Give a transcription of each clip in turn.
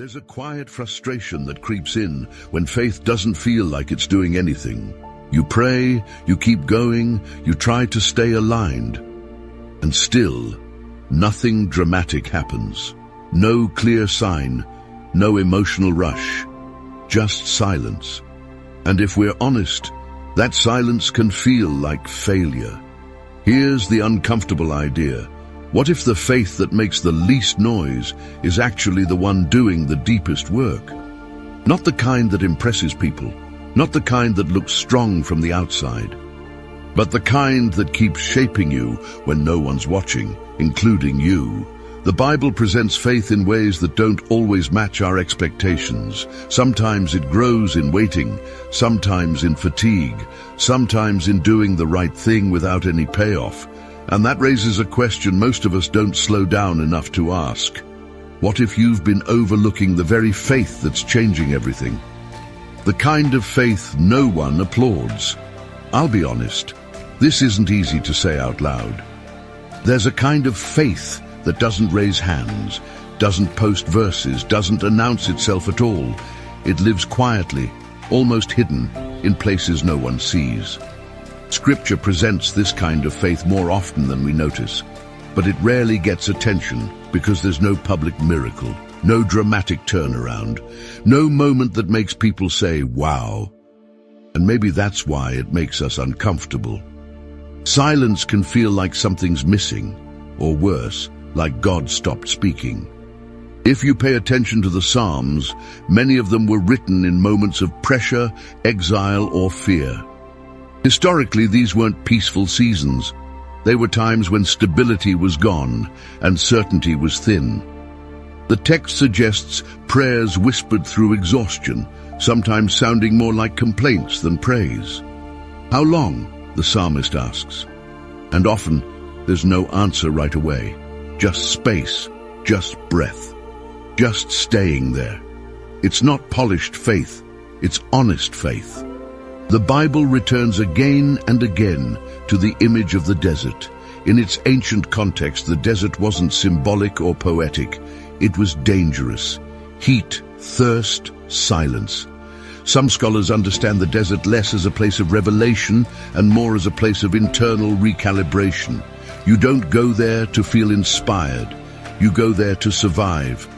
There's a quiet frustration that creeps in when faith doesn't feel like it's doing anything. You pray, you keep going, you try to stay aligned, and still, nothing dramatic happens. No clear sign, no emotional rush, just silence. And if we're honest, that silence can feel like failure. Here's the uncomfortable idea. What if the faith that makes the least noise is actually the one doing the deepest work? Not the kind that impresses people, not the kind that looks strong from the outside, but the kind that keeps shaping you when no one's watching, including you. The Bible presents faith in ways that don't always match our expectations. Sometimes it grows in waiting, sometimes in fatigue, sometimes in doing the right thing without any payoff. And that raises a question most of us don't slow down enough to ask. What if you've been overlooking the very faith that's changing everything? The kind of faith no one applauds. I'll be honest, this isn't easy to say out loud. There's a kind of faith that doesn't raise hands, doesn't post verses, doesn't announce itself at all. It lives quietly, almost hidden, in places no one sees. Scripture presents this kind of faith more often than we notice, but it rarely gets attention because there's no public miracle, no dramatic turnaround, no moment that makes people say, wow. And maybe that's why it makes us uncomfortable. Silence can feel like something's missing, or worse, like God stopped speaking. If you pay attention to the Psalms, many of them were written in moments of pressure, exile, or fear. Historically, these weren't peaceful seasons. They were times when stability was gone and certainty was thin. The text suggests prayers whispered through exhaustion, sometimes sounding more like complaints than praise. How long? The psalmist asks. And often, there's no answer right away. Just space, just breath, just staying there. It's not polished faith, it's honest faith. The Bible returns again and again to the image of the desert. In its ancient context, the desert wasn't symbolic or poetic. It was dangerous. Heat, thirst, silence. Some scholars understand the desert less as a place of revelation and more as a place of internal recalibration. You don't go there to feel inspired. You go there to survive.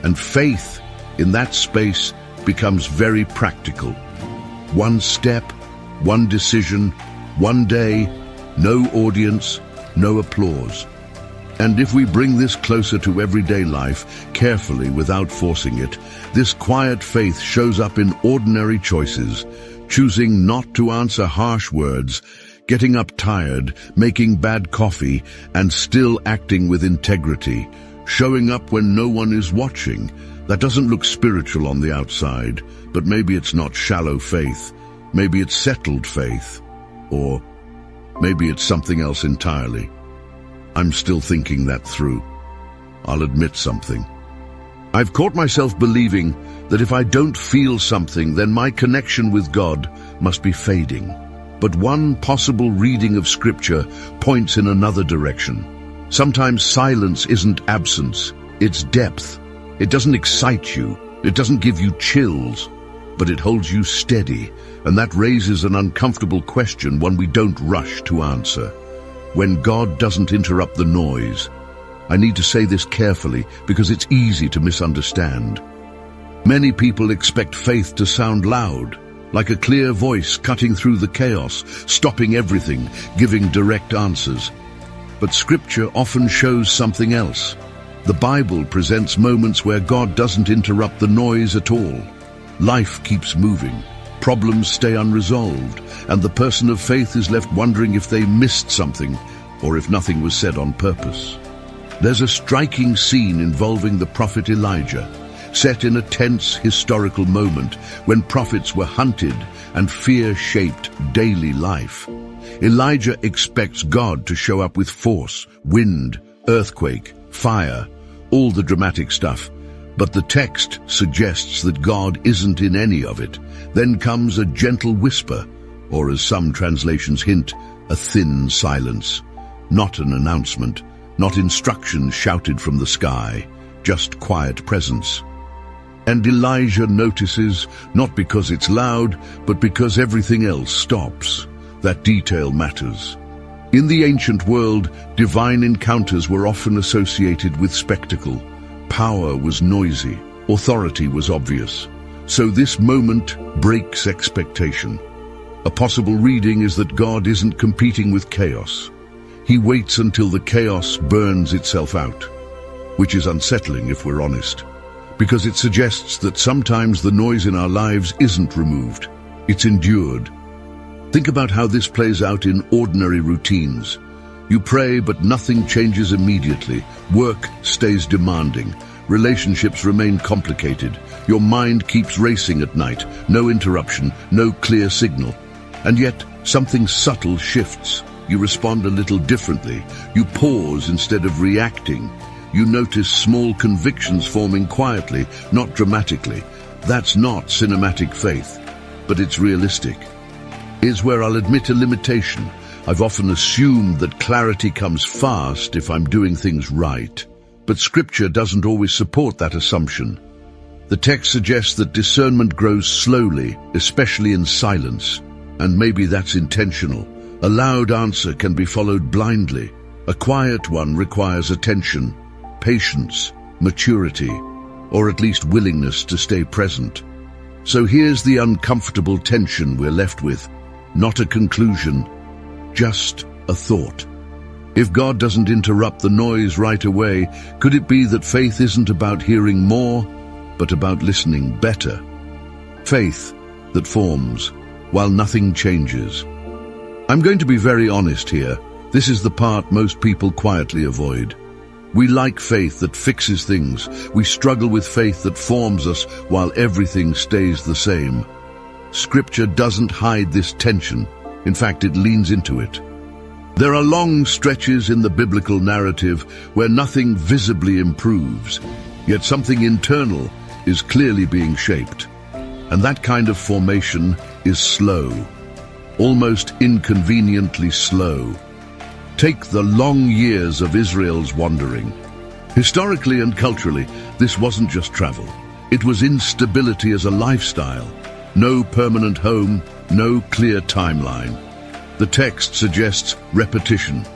And faith in that space becomes very practical. One step, one decision, one day, no audience, no applause. And if we bring this closer to everyday life, carefully without forcing it, this quiet faith shows up in ordinary choices, choosing not to answer harsh words, getting up tired, making bad coffee, and still acting with integrity, showing up when no one is watching. That doesn't look spiritual on the outside, but maybe it's not shallow faith, maybe it's settled faith, or maybe it's something else entirely. I'm still thinking that through. I'll admit something. I've caught myself believing that if I don't feel something, then my connection with God must be fading. But one possible reading of Scripture points in another direction. Sometimes silence isn't absence, it's depth. It doesn't excite you, it doesn't give you chills, but it holds you steady, and that raises an uncomfortable question, one we don't rush to answer. When God doesn't interrupt the noise. I need to say this carefully because it's easy to misunderstand. Many people expect faith to sound loud, like a clear voice cutting through the chaos, stopping everything, giving direct answers. But Scripture often shows something else. The Bible presents moments where God doesn't interrupt the noise at all. Life keeps moving, problems stay unresolved, and the person of faith is left wondering if they missed something or if nothing was said on purpose. There's a striking scene involving the prophet Elijah, set in a tense historical moment when prophets were hunted and fear shaped daily life. Elijah expects God to show up with force, wind, earthquake, fire, all the dramatic stuff. But the text suggests that God isn't in any of it. Then comes a gentle whisper, or as some translations hint, a thin silence. Not an announcement, not instructions shouted from the sky, just quiet presence. And Elijah notices, not because it's loud, but because everything else stops. That detail matters. In the ancient world, divine encounters were often associated with spectacle. Power was noisy, authority was obvious. So this moment breaks expectation. A possible reading is that God isn't competing with chaos. He waits until the chaos burns itself out, which is unsettling if we're honest, because it suggests that sometimes the noise in our lives isn't removed, it's endured. Think about how this plays out in ordinary routines. You pray, but nothing changes immediately. Work stays demanding. Relationships remain complicated. Your mind keeps racing at night. No interruption, no clear signal. And yet, something subtle shifts. You respond a little differently. You pause instead of reacting. You notice small convictions forming quietly, not dramatically. That's not cinematic faith, but it's realistic. Here's where I'll admit a limitation. I've often assumed that clarity comes fast if I'm doing things right. But Scripture doesn't always support that assumption. The text suggests that discernment grows slowly, especially in silence. And maybe that's intentional. A loud answer can be followed blindly. A quiet one requires attention, patience, maturity, or at least willingness to stay present. So here's the uncomfortable tension we're left with. Not a conclusion, just a thought. If God doesn't interrupt the noise right away, could it be that faith isn't about hearing more, but about listening better? Faith that forms while nothing changes. I'm going to be very honest here. This is the part most people quietly avoid. We like faith that fixes things. We struggle with faith that forms us while everything stays the same. Scripture doesn't hide this tension. In fact, it leans into it. There are long stretches in the biblical narrative where nothing visibly improves, yet something internal is clearly being shaped. And that kind of formation is slow, almost inconveniently slow. Take the long years of Israel's wandering. Historically and culturally, this wasn't just travel. It was instability as a lifestyle. No permanent home, no clear timeline. The text suggests repetition.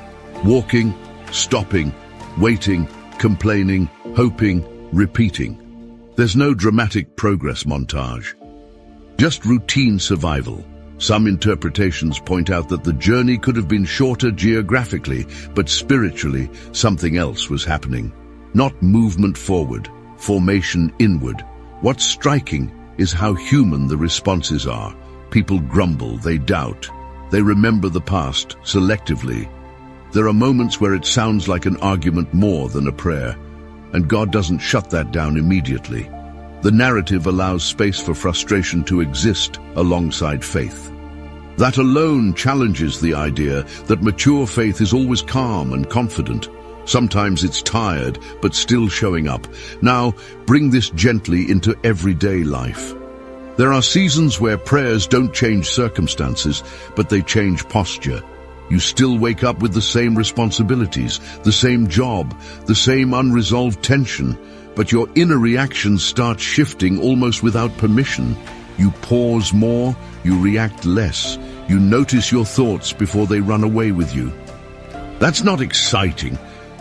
Walking, stopping, waiting, complaining, hoping, repeating. There's no dramatic progress montage. Just routine survival. Some interpretations point out that the journey could have been shorter geographically, but spiritually, something else was happening. Not movement forward, formation inward. What's striking is how human the responses are. People grumble, they doubt. They remember the past selectively. There are moments where it sounds like an argument more than a prayer, and God doesn't shut that down immediately. The narrative allows space for frustration to exist alongside faith. That alone challenges the idea that mature faith is always calm and confident. Sometimes it's tired, but still showing up. Now, bring this gently into everyday life. There are seasons where prayers don't change circumstances, but they change posture. You still wake up with the same responsibilities, the same job, the same unresolved tension, but your inner reactions start shifting almost without permission. You pause more, you react less, you notice your thoughts before they run away with you. That's not exciting,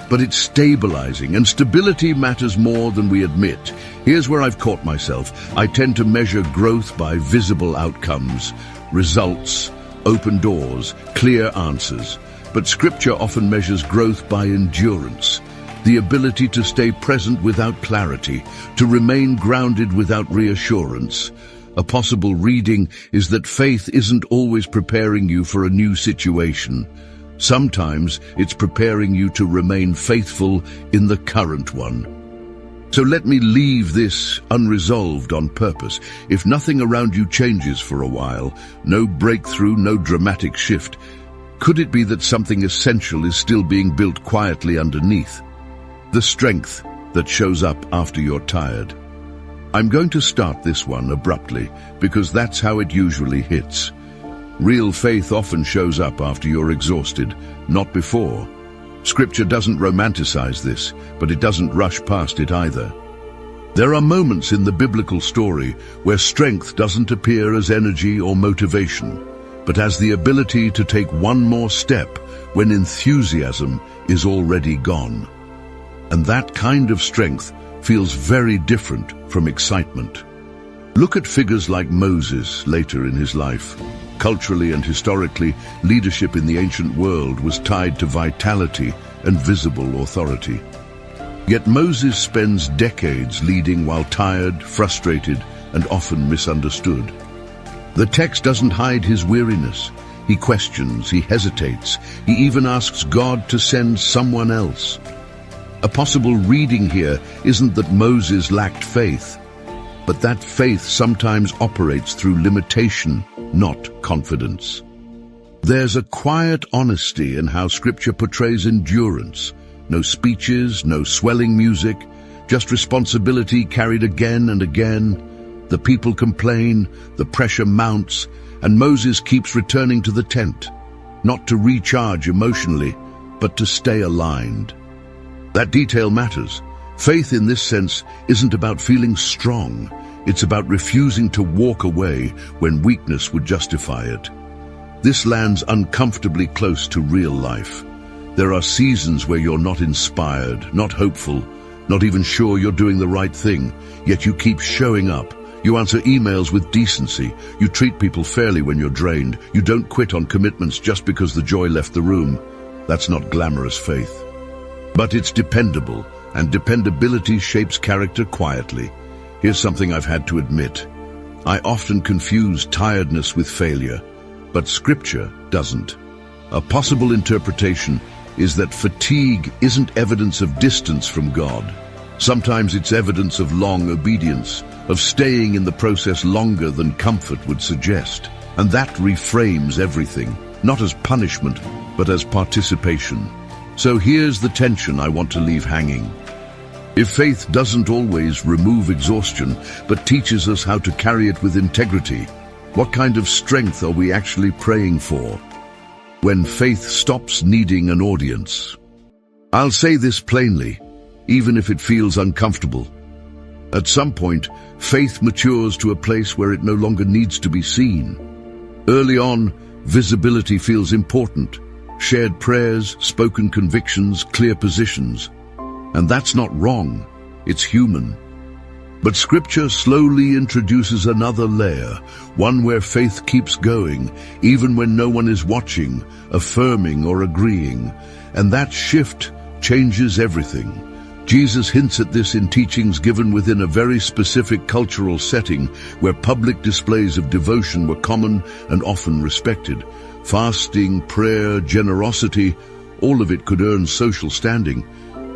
but it's stabilizing, and stability matters more than we admit. Here's where I've caught myself. I tend to measure growth by visible outcomes, results, open doors, clear answers. But Scripture often measures growth by endurance, the ability to stay present without clarity, to remain grounded without reassurance. A possible reading is that faith isn't always preparing you for a new situation. Sometimes it's preparing you to remain faithful in the current one. So let me leave this unresolved on purpose. If nothing around you changes for a while, no breakthrough, no dramatic shift, could it be that something essential is still being built quietly underneath? The strength that shows up after you're tired. I'm going to start this one abruptly because that's how it usually hits. Real faith often shows up after you're exhausted, not before. Scripture doesn't romanticize this, but it doesn't rush past it either. There are moments in the biblical story where strength doesn't appear as energy or motivation, but as the ability to take one more step when enthusiasm is already gone. And that kind of strength feels very different from excitement. Look at figures like Moses later in his life. Culturally and historically, leadership in the ancient world was tied to vitality and visible authority. Yet Moses spends decades leading while tired, frustrated, and often misunderstood. The text doesn't hide his weariness. He questions, he hesitates, he even asks God to send someone else. A possible reading here isn't that Moses lacked faith, but that faith sometimes operates through limitation, not confidence. There's a quiet honesty in how Scripture portrays endurance. No speeches, no swelling music, just responsibility carried again and again. The people complain, the pressure mounts, and Moses keeps returning to the tent, not to recharge emotionally, but to stay aligned. That detail matters. Faith in this sense isn't about feeling strong. It's about refusing to walk away when weakness would justify it. This lands uncomfortably close to real life. There are seasons where you're not inspired, not hopeful, not even sure you're doing the right thing, yet you keep showing up. You answer emails with decency. You treat people fairly when you're drained. You don't quit on commitments just because the joy left the room. That's not glamorous faith. But it's dependable, and dependability shapes character quietly. Here's something I've had to admit. I often confuse tiredness with failure, but Scripture doesn't. A possible interpretation is that fatigue isn't evidence of distance from God. Sometimes it's evidence of long obedience, of staying in the process longer than comfort would suggest. And that reframes everything, not as punishment, but as participation. So here's the tension I want to leave hanging. If faith doesn't always remove exhaustion, but teaches us how to carry it with integrity, what kind of strength are we actually praying for? When faith stops needing an audience. I'll say this plainly, even if it feels uncomfortable. At some point, faith matures to a place where it no longer needs to be seen. Early on, visibility feels important. Shared prayers, spoken convictions, clear positions. And that's not wrong, it's human. But Scripture slowly introduces another layer, one where faith keeps going, even when no one is watching, affirming or agreeing. And that shift changes everything. Jesus hints at this in teachings given within a very specific cultural setting where public displays of devotion were common and often respected. Fasting, prayer, generosity, all of it could earn social standing.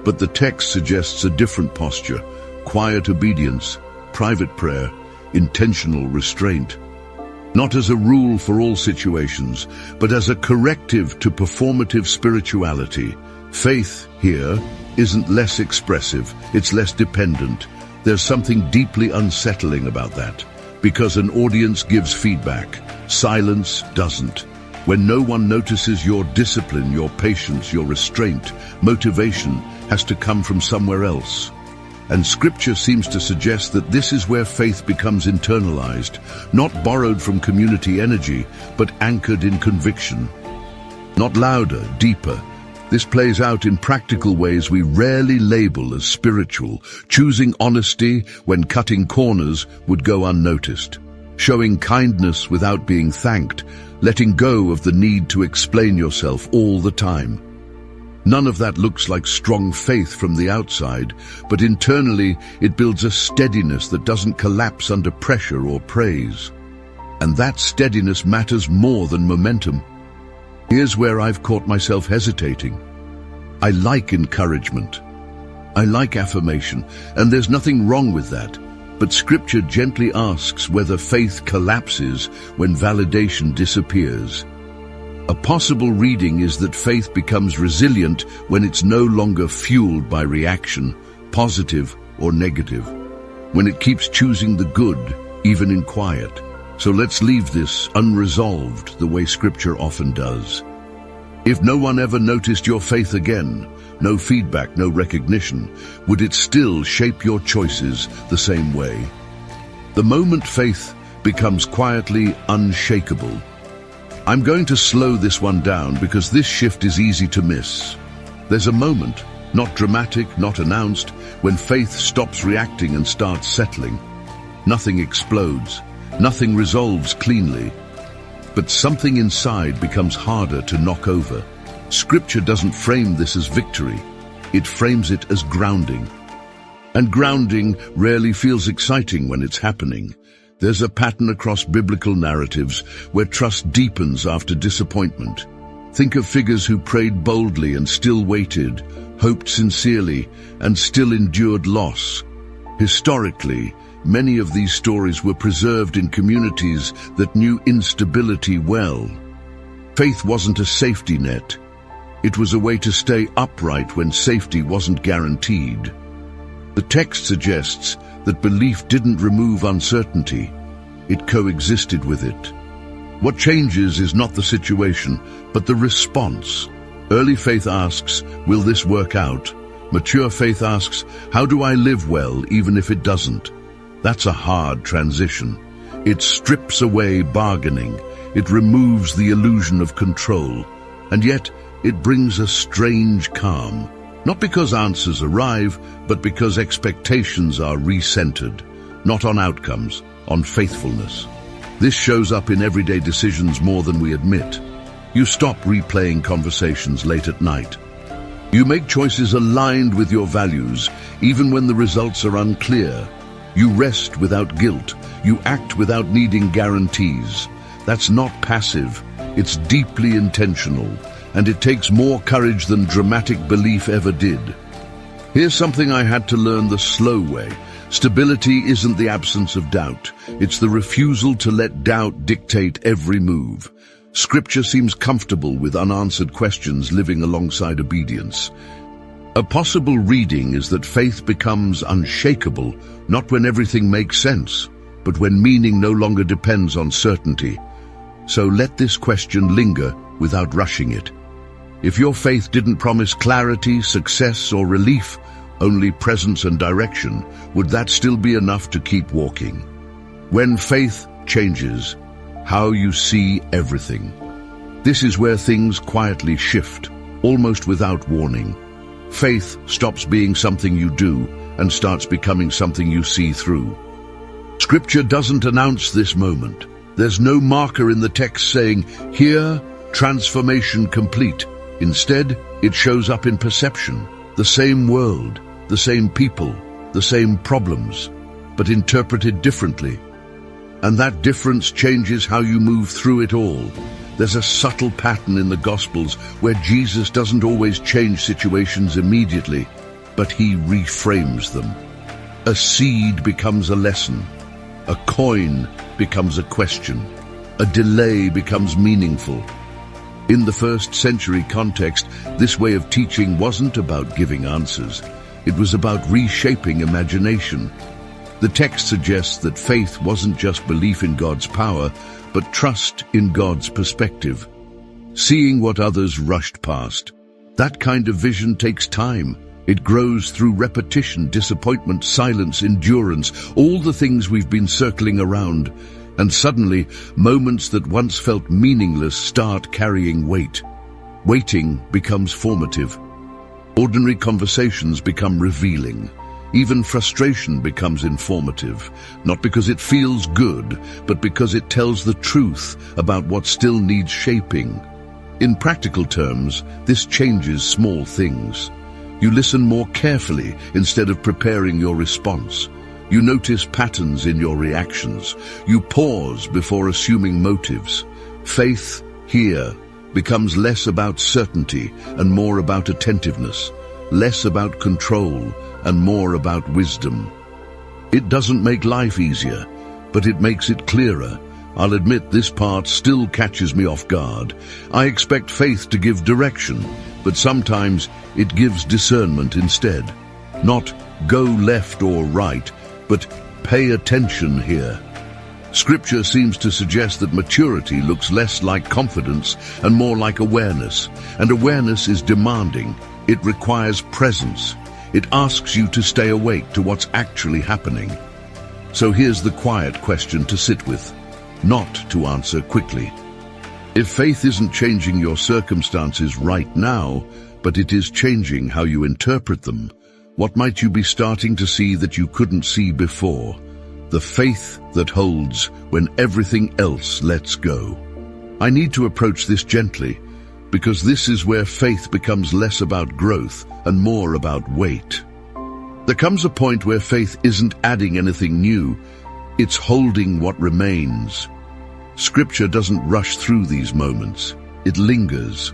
But the text suggests a different posture. Quiet obedience, private prayer, intentional restraint. Not as a rule for all situations, but as a corrective to performative spirituality. Faith here isn't less expressive, it's less dependent. There's something deeply unsettling about that, because an audience gives feedback, silence doesn't. When no one notices your discipline, your patience, your restraint, motivation has to come from somewhere else. And Scripture seems to suggest that this is where faith becomes internalized, not borrowed from community energy, but anchored in conviction. Not louder, deeper. This plays out in practical ways we rarely label as spiritual, choosing honesty when cutting corners would go unnoticed, showing kindness without being thanked, letting go of the need to explain yourself all the time. None of that looks like strong faith from the outside, but internally it builds a steadiness that doesn't collapse under pressure or praise. And that steadiness matters more than momentum. Here's where I've caught myself hesitating. I like encouragement. I like affirmation, and there's nothing wrong with that. But Scripture gently asks whether faith collapses when validation disappears. A possible reading is that faith becomes resilient when it's no longer fueled by reaction, positive or negative, when it keeps choosing the good, even in quiet. So let's leave this unresolved the way Scripture often does. If no one ever noticed your faith again, no feedback, no recognition, would it still shape your choices the same way? The moment faith becomes quietly unshakable. I'm going to slow this one down because this shift is easy to miss. There's a moment, not dramatic, not announced, when faith stops reacting and starts settling. Nothing explodes, nothing resolves cleanly, but something inside becomes harder to knock over. Scripture doesn't frame this as victory, it frames it as grounding. And grounding rarely feels exciting when it's happening. There's a pattern across biblical narratives where trust deepens after disappointment. Think of figures who prayed boldly and still waited, hoped sincerely and still endured loss. Historically, many of these stories were preserved in communities that knew instability well. Faith wasn't a safety net. It was a way to stay upright when safety wasn't guaranteed. The text suggests that belief didn't remove uncertainty, it coexisted with it. What changes is not the situation, but the response. Early faith asks, will this work out? Mature faith asks, how do I live well even if it doesn't? That's a hard transition. It strips away bargaining. It removes the illusion of control. And yet, it brings a strange calm. Not because answers arrive, but because expectations are recentered. Not on outcomes, on faithfulness. This shows up in everyday decisions more than we admit. You stop replaying conversations late at night. You make choices aligned with your values, even when the results are unclear. You rest without guilt. You act without needing guarantees. That's not passive. It's deeply intentional, and it takes more courage than dramatic belief ever did. Here's something I had to learn the slow way. Stability isn't the absence of doubt. It's the refusal to let doubt dictate every move. Scripture seems comfortable with unanswered questions living alongside obedience. A possible reading is that faith becomes unshakable, not when everything makes sense, but when meaning no longer depends on certainty. So let this question linger without rushing it. If your faith didn't promise clarity, success, or relief, only presence and direction, would that still be enough to keep walking? When faith changes, how you see everything. This is where things quietly shift, almost without warning. Faith stops being something you do and starts becoming something you see through. Scripture doesn't announce this moment. There's no marker in the text saying, "Here, transformation complete." Instead, it shows up in perception. The same world, the same people, the same problems, but interpreted differently. And that difference changes how you move through it all. There's a subtle pattern in the Gospels where Jesus doesn't always change situations immediately, but he reframes them. A seed becomes a lesson. A coin becomes a question. A delay becomes meaningful. In the first century context, this way of teaching wasn't about giving answers. It was about reshaping imagination. The text suggests that faith wasn't just belief in God's power, but trust in God's perspective. Seeing what others rushed past. That kind of vision takes time. It grows through repetition, disappointment, silence, endurance, all the things we've been circling around. And suddenly, moments that once felt meaningless start carrying weight. Waiting becomes formative. Ordinary conversations become revealing. Even frustration becomes informative, not because it feels good, but because it tells the truth about what still needs shaping. In practical terms, this changes small things. You listen more carefully instead of preparing your response. You notice patterns in your reactions. You pause before assuming motives. Faith, here, becomes less about certainty and more about attentiveness, less about control and more about wisdom. It doesn't make life easier, but it makes it clearer. I'll admit this part still catches me off guard. I expect faith to give direction, but sometimes it gives discernment instead. Not go left or right, but pay attention here. Scripture seems to suggest that maturity looks less like confidence and more like awareness. And awareness is demanding. It requires presence. It asks you to stay awake to what's actually happening. So here's the quiet question to sit with, not to answer quickly. If faith isn't changing your circumstances right now, but it is changing how you interpret them, what might you be starting to see that you couldn't see before? The faith that holds when everything else lets go. I need to approach this gently, because this is where faith becomes less about growth and more about weight. There comes a point where faith isn't adding anything new, it's holding what remains. Scripture doesn't rush through these moments, it lingers.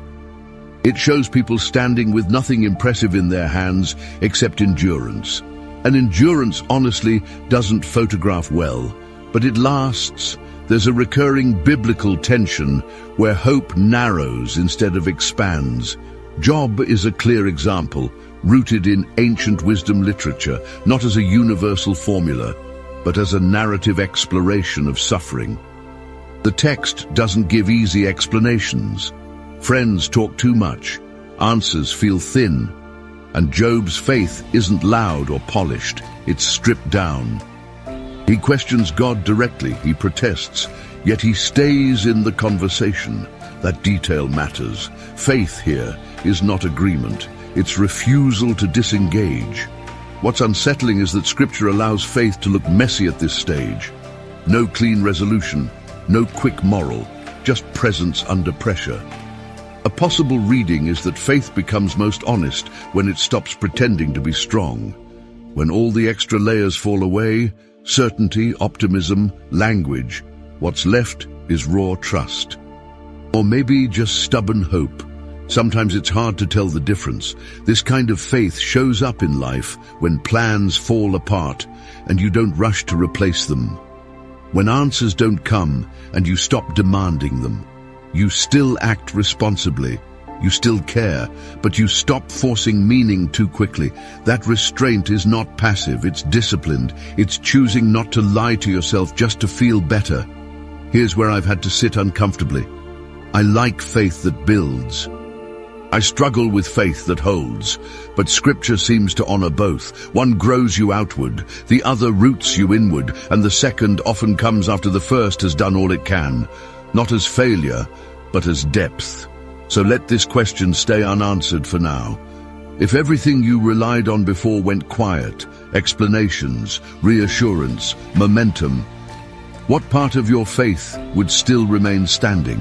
It shows people standing with nothing impressive in their hands except endurance. And endurance, honestly, doesn't photograph well, but it lasts. There's a recurring biblical tension where hope narrows instead of expands. Job is a clear example, rooted in ancient wisdom literature, not as a universal formula, but as a narrative exploration of suffering. The text doesn't give easy explanations. Friends talk too much, answers feel thin, and Job's faith isn't loud or polished, it's stripped down. He questions God directly, he protests, yet he stays in the conversation. That detail matters. Faith here is not agreement, it's refusal to disengage. What's unsettling is that Scripture allows faith to look messy at this stage. No clean resolution, no quick moral, just presence under pressure. A possible reading is that faith becomes most honest when it stops pretending to be strong. When all the extra layers fall away, certainty, optimism, language, what's left is raw trust. Or maybe just stubborn hope. Sometimes it's hard to tell the difference. This kind of faith shows up in life when plans fall apart and you don't rush to replace them. When answers don't come and you stop demanding them. You still act responsibly, you still care, but you stop forcing meaning too quickly. That restraint is not passive, it's disciplined. It's choosing not to lie to yourself just to feel better. Here's where I've had to sit uncomfortably. I like faith that builds. I struggle with faith that holds, but Scripture seems to honor both. One grows you outward, the other roots you inward, and the second often comes after the first has done all it can. Not as failure, but as depth. So let this question stay unanswered for now. If everything you relied on before went quiet, explanations, reassurance, momentum, what part of your faith would still remain standing?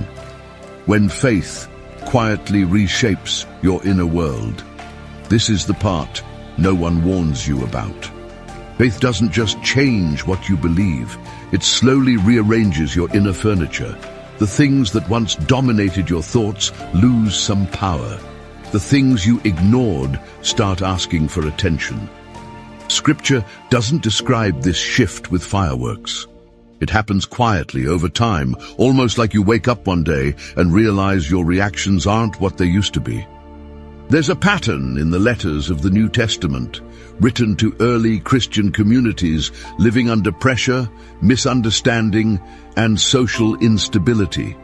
When faith quietly reshapes your inner world. This is the part no one warns you about. Faith doesn't just change what you believe, it slowly rearranges your inner furniture. The things that once dominated your thoughts lose some power. The things you ignored start asking for attention. Scripture doesn't describe this shift with fireworks. It happens quietly over time, almost like you wake up one day and realize your reactions aren't what they used to be. There's a pattern in the letters of the New Testament, written to early Christian communities living under pressure, misunderstanding, and social instability.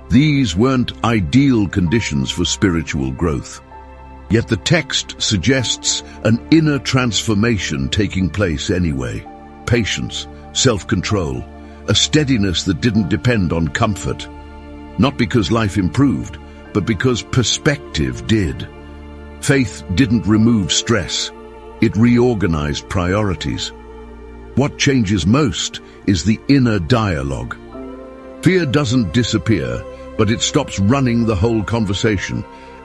These weren't ideal conditions for spiritual growth. Yet the text suggests an inner transformation taking place anyway. Patience, self-control, a steadiness that didn't depend on comfort. Not because life improved, but because perspective did. Faith didn't remove stress. It reorganized priorities. What changes most is the inner dialogue. Fear doesn't disappear, but it stops running the whole conversation.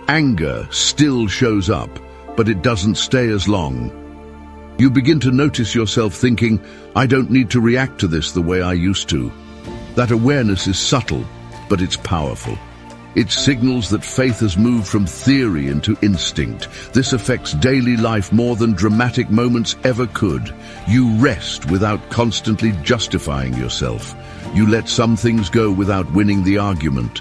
Anger still shows up, but it doesn't stay as long. You begin to notice yourself thinking, I don't need to react to this the way I used to. That awareness is subtle, but it's powerful. It signals that faith has moved from theory into instinct. This affects daily life more than dramatic moments ever could. You rest without constantly justifying yourself. You let some things go without winning the argument.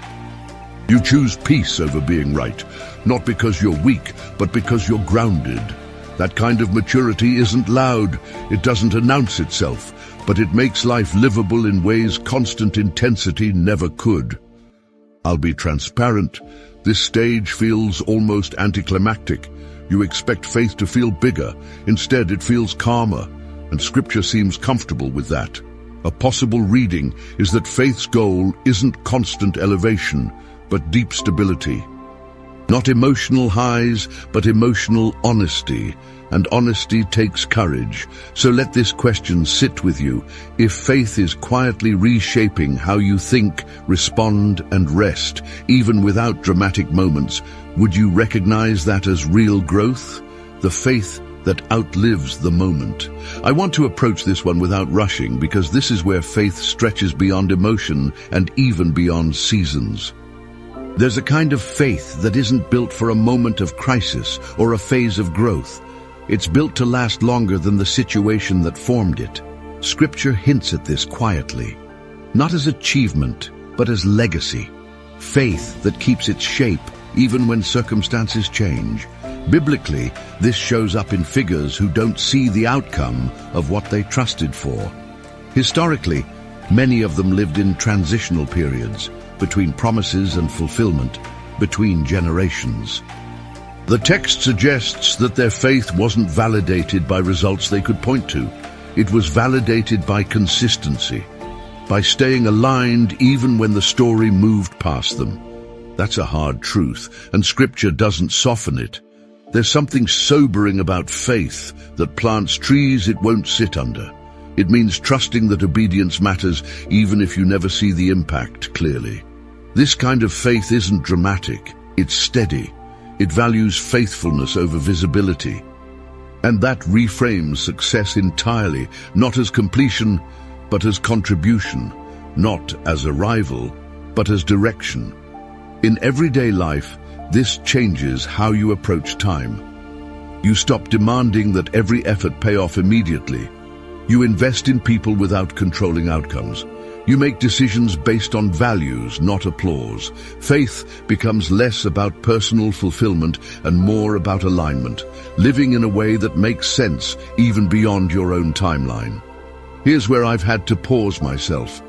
You choose peace over being right, not because you're weak, but because you're grounded. That kind of maturity isn't loud. It doesn't announce itself, but it makes life livable in ways constant intensity never could. I'll be transparent. This stage feels almost anticlimactic. You expect faith to feel bigger. Instead, it feels calmer, and Scripture seems comfortable with that. A possible reading is that faith's goal isn't constant elevation, but deep stability. Not emotional highs, but emotional honesty. And honesty takes courage. So let this question sit with you. If faith is quietly reshaping how you think, respond, and rest, even without dramatic moments, would you recognize that as real growth? The faith that outlives the moment. I want to approach this one without rushing, because this is where faith stretches beyond emotion and even beyond seasons. There's a kind of faith that isn't built for a moment of crisis or a phase of growth. It's built to last longer than the situation that formed it. Scripture hints at this quietly, not as achievement, but as legacy. Faith that keeps its shape even when circumstances change. Biblically, this shows up in figures who don't see the outcome of what they trusted for. Historically, many of them lived in transitional periods, between promises and fulfillment, between generations. The text suggests that their faith wasn't validated by results they could point to. It was validated by consistency, by staying aligned even when the story moved past them. That's a hard truth, and Scripture doesn't soften it. There's something sobering about faith that plants trees it won't sit under. It means trusting that obedience matters even if you never see the impact clearly. This kind of faith isn't dramatic, it's steady. It values faithfulness over visibility. And that reframes success entirely, not as completion, but as contribution, not as arrival, but as direction. In everyday life, this changes how you approach time. You stop demanding that every effort pay off immediately. You invest in people without controlling outcomes. You make decisions based on values, not applause. Faith becomes less about personal fulfillment and more about alignment, living in a way that makes sense even beyond your own timeline. Here's where I've had to pause myself.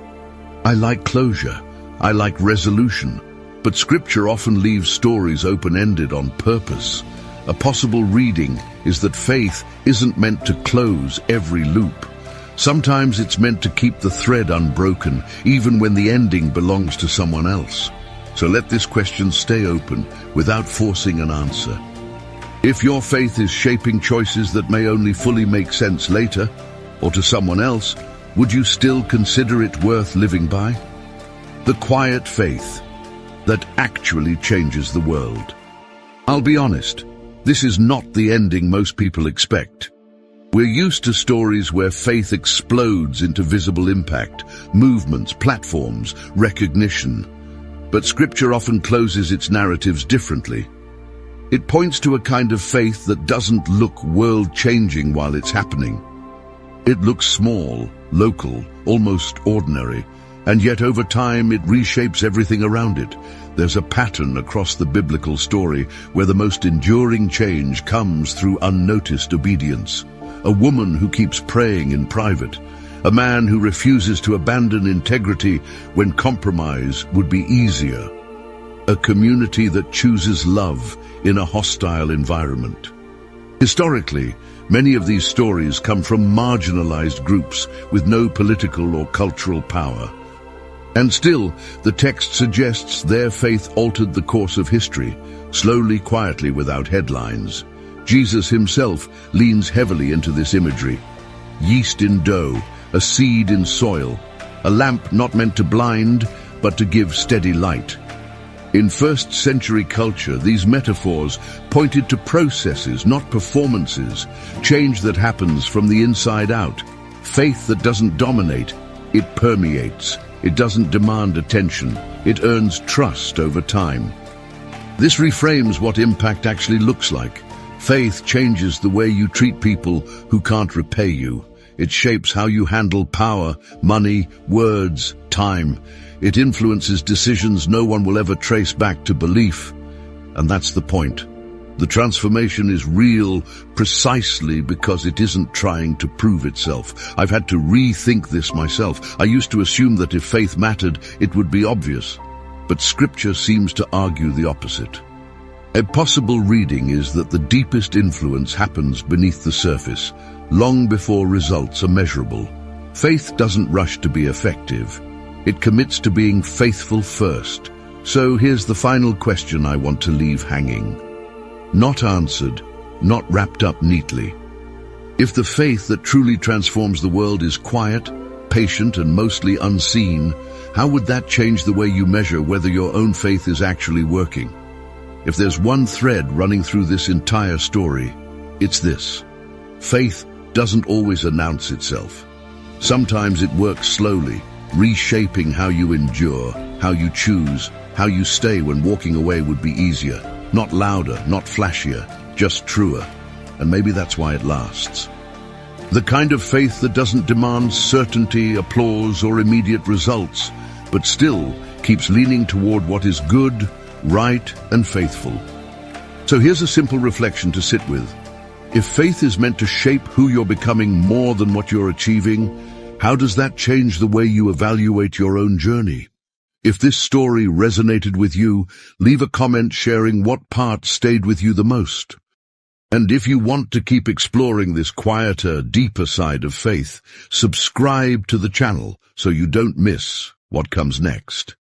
I like closure. I like resolution. But Scripture often leaves stories open-ended on purpose. A possible reading is that faith isn't meant to close every loop. Sometimes it's meant to keep the thread unbroken, even when the ending belongs to someone else. So let this question stay open without forcing an answer. If your faith is shaping choices that may only fully make sense later, or to someone else, would you still consider it worth living by? The quiet faith that actually changes the world. I'll be honest, this is not the ending most people expect. We're used to stories where faith explodes into visible impact, movements, platforms, recognition. But Scripture often closes its narratives differently. It points to a kind of faith that doesn't look world-changing while it's happening. It looks small, local, almost ordinary, and yet over time it reshapes everything around it. There's a pattern across the biblical story where the most enduring change comes through unnoticed obedience. A woman who keeps praying in private. A man who refuses to abandon integrity when compromise would be easier. A community that chooses love in a hostile environment. Historically, many of these stories come from marginalized groups with no political or cultural power. And still, the text suggests their faith altered the course of history, slowly, quietly, without headlines. Jesus himself leans heavily into this imagery. Yeast in dough, a seed in soil, a lamp not meant to blind, but to give steady light. In first-century culture, these metaphors pointed to processes, not performances, change that happens from the inside out. Faith that doesn't dominate, it permeates. It doesn't demand attention. It earns trust over time. This reframes what impact actually looks like. Faith changes the way you treat people who can't repay you. It shapes how you handle power, money, words, time. It influences decisions no one will ever trace back to belief. And that's the point. The transformation is real precisely because it isn't trying to prove itself. I've had to rethink this myself. I used to assume that if faith mattered, it would be obvious. But Scripture seems to argue the opposite. A possible reading is that the deepest influence happens beneath the surface, long before results are measurable. Faith doesn't rush to be effective. It commits to being faithful first. So here's the final question I want to leave hanging. Not answered, not wrapped up neatly. If the faith that truly transforms the world is quiet, patient, and mostly unseen, how would that change the way you measure whether your own faith is actually working? If there's one thread running through this entire story, it's this. Faith doesn't always announce itself. Sometimes it works slowly, reshaping how you endure, how you choose, how you stay when walking away would be easier. Not louder, not flashier, just truer. And maybe that's why it lasts. The kind of faith that doesn't demand certainty, applause, or immediate results, but still keeps leaning toward what is good, right, and faithful. So here's a simple reflection to sit with. If faith is meant to shape who you're becoming more than what you're achieving, how does that change the way you evaluate your own journey? If this story resonated with you, leave a comment sharing what part stayed with you the most. And if you want to keep exploring this quieter, deeper side of faith, subscribe to the channel so you don't miss what comes next.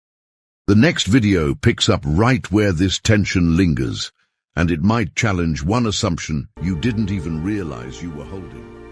The next video picks up right where this tension lingers, and it might challenge one assumption you didn't even realize you were holding.